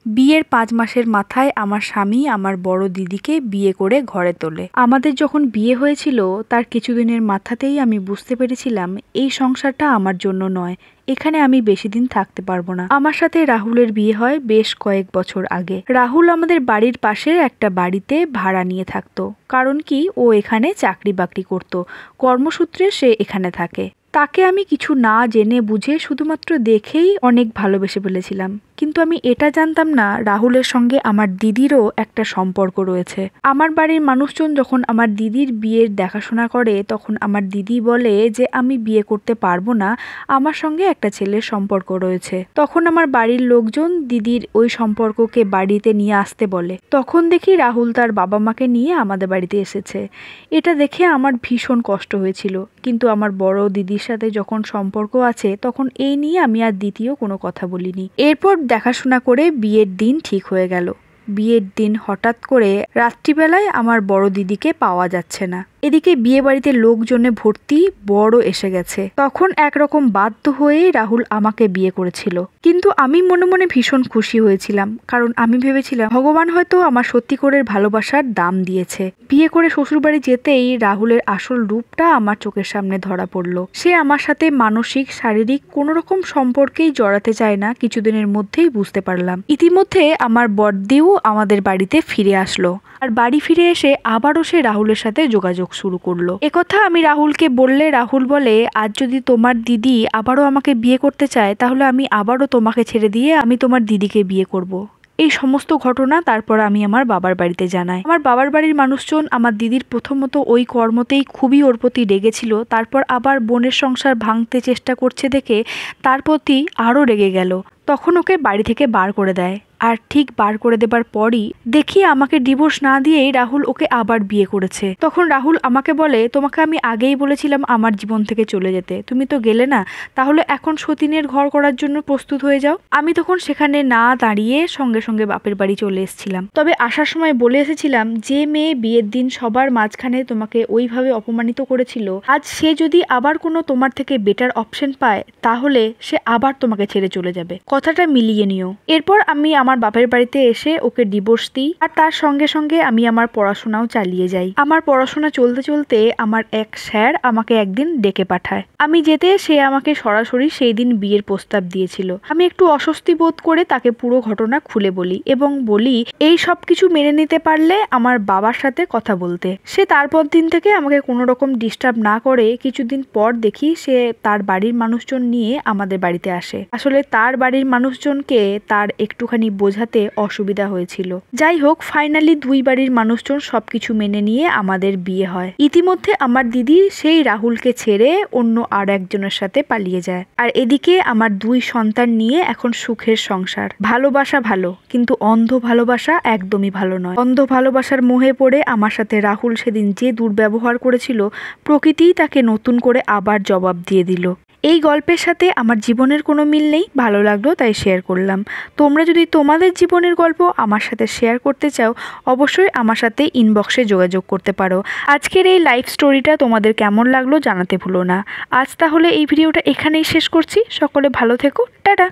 বিয়ের ৫ মাসের মাথায় আমার স্বামী আমার বড় দিদিকে বিয়ে করে ঘরে তোলে। আমাদের যখন বিয়ে হয়েছিল তার কিছুদিনের মাথাতেই আমি বুঝতে পেরেছিলাম এই সংসারটা আমার জন্য নয়, এখানে আমি বেশি দিন থাকতে পারবো না। আমার সাথে রাহুলের বিয়ে হয় বেশ কয়েক বছর আগে। রাহুল আমাদের বাড়ির পাশের একটা বাড়িতে ভাড়া নিয়ে থাকতো, কারণ কি ও এখানে চাকরি বাকরি করতো, কর্মসূত্রে সে এখানে থাকে। তাকে আমি কিছু না জেনে বুঝে শুধুমাত্র দেখেই অনেক ভালোবেসে ফেলেছিলাম, কিন্তু আমি এটা জানতাম না রাহুলের সঙ্গে আমার দিদিরও একটা সম্পর্ক রয়েছে। আমার বাড়ির মানুষজন যখন আমার দিদির বিয়ের দেখাশোনা করে তখন আমার দিদি বলে যে আমি বিয়ে করতে পারবো না, আমার সঙ্গে একটা ছেলের সম্পর্ক রয়েছে। তখন আমার বাড়ির লোকজন দিদির ওই সম্পর্ককে বাড়িতে নিয়ে আসতে বলে। তখন দেখি রাহুল তার বাবা মাকে নিয়ে আমাদের বাড়িতে এসেছে। এটা দেখে আমার ভীষণ কষ্ট হয়েছিল, কিন্তু আমার বড় দিদির সাথে যখন সম্পর্ক আছে তখন এই নিয়ে আমি আর দ্বিতীয় কোনো কথা বলিনি। এরপর দেখাশোনা করে বিয়ের দিন ঠিক হয়ে গেল। বিয়ের দিন হঠাৎ করে রাত্রিবেলায় আমার বড় দিদিকে পাওয়া যাচ্ছে না। এদিকে বিয়ে বাড়িতে লোকজনে ভর্তি, বড় এসে গেছে। তখন একরকম বাধ্য হয়ে রাহুল আমাকে বিয়ে করেছিল, কিন্তু আমি মনে মনে ভীষণ খুশি হয়েছিলাম, কারণ আমি ভেবেছিলাম ভগবান হয়তো আমার সত্যিকারের ভালোবাসার দাম দিয়েছে। বিয়ে করে শ্বশুরবাড়ি যেতেই রাহুলের আসল রূপটা আমার চোখের সামনে ধরা পড়লো। সে আমার সাথে মানসিক শারীরিক কোনো রকম সম্পর্কেই জড়াতে চায় না, কিছুদিনের মধ্যেই বুঝতে পারলাম। ইতিমধ্যে আমার বড়দিও আমাদের বাড়িতে ফিরে আসলো, আর বাড়ি ফিরে এসে আবারও সে রাহুলের সাথে যোগাযোগ শুরু করলো। একথা আমি রাহুলকে বললে রাহুল বলে, আজ যদি তোমার দিদি আবারও আমাকে বিয়ে করতে চায় তাহলে আমি আবারও তোমাকে ছেড়ে দিয়ে আমি তোমার দিদিকে বিয়ে করব। এই সমস্ত ঘটনা তারপর আমি আমার বাবার বাড়িতে জানাই। আমার বাবার বাড়ির মানুষজন আমার দিদির প্রথমত ওই কর্মতেই খুবই ওর প্রতি রেগেছিল, তারপর আবার বোনের সংসার ভাঙতে চেষ্টা করছে দেখে তার প্রতি আরও রেগে গেল। তখন ওকে বাড়ি থেকে বার করে দেয়, আর ঠিক বার করে দেবার পরই দেখি আমাকে ডিভোর্স না দিয়েই রাহুল ওকে আবার বিয়ে করেছে। তখন রাহুল আমাকে বলে, তোমাকে আমি আগেই বলেছিলাম আমার জীবন থেকে চলে যেতে, তুমি তো গেলে না, তাহলে এখন সতীনের ঘর করার জন্য প্রস্তুত হয়ে যাও। আমি তখন সেখানে না দাঁড়িয়ে সঙ্গে সঙ্গে বাপের বাড়ি চলে এসেছিলাম। তবে আসার সময় বলে এসেছিলাম, যে মেয়ে বিয়ের দিন সবার মাঝখানে তোমাকে ওইভাবে অপমানিত করেছিল, আজ সে যদি আবার কোনো তোমার থেকে বেটার অপশন পায় তাহলে সে আবার তোমাকে ছেড়ে চলে যাবে, কথাটা মিলিয়ে নিও। এরপর আমি আমার বাপের বাড়িতে এসে ওকে ডিভোর্স দিই, আর তার সঙ্গে সঙ্গে আমি আমার পড়াশোনাও চালিয়ে যাই। আমার পড়াশোনা চলতে চলতে আমার এক স্যার আমাকে একদিন ডেকে পাঠায়। আমি যেতে সে আমাকে সরাসরি সেই দিন বিয়ের প্রস্তাব দিয়েছিল। আমি একটু অস্বস্তি বোধ করে তাকে পুরো ঘটনা খুলে বলি এবং বলি এই সব কিছু মেনে নিতে পারলে আমার বাবার সাথে কথা বলতে। সে তারপর দিন থেকে আমাকে কোনো রকম ডিস্টার্ব না করে কিছুদিন পর দেখি সে তার বাড়ির মানুষজন নিয়ে আমাদের বাড়িতে আসে। আসলে তার বাড়ির মানুষজনকে তার একটুখানি বোঝাতে অসুবিধা হয়েছিল। যাই হোক, ফাইনালি দুই বাড়ির মানুষজন সবকিছু মেনে নিয়ে আমাদের বিয়ে হয়। ইতিমধ্যে আমার দিদি সেই রাহুলকে ছেড়ে অন্য আর একজনের সাথে পালিয়ে যায়, আর এদিকে আমার দুই সন্তান নিয়ে এখন সুখের সংসার। ভালোবাসা ভালো, কিন্তু অন্ধ ভালোবাসা একদমই ভালো নয়। অন্ধ ভালোবাসার মোহে পড়ে আমার সাথে রাহুল সেদিন যে দুর্ব্যবহার করেছিল, প্রকৃতিই তাকে নতুন করে আবার জবাব দিয়ে দিল। এই গল্পের সাথে আমার জীবনের কোনো মিল নেই, ভালো লাগলো তাই শেয়ার করলাম। তোমরা যদি তোমাদের জীবনের গল্প আমার সাথে শেয়ার করতে চাও অবশ্যই আমার সাথে ইনবক্সে যোগাযোগ করতে পারো। আজকের এই লাইফ স্টোরিটা তোমাদের কেমন লাগলো জানাতে ভুলো না। আজ তাহলে এই ভিডিওটা এখানেই শেষ করছি। সকলে ভালো থেকো, টাটা।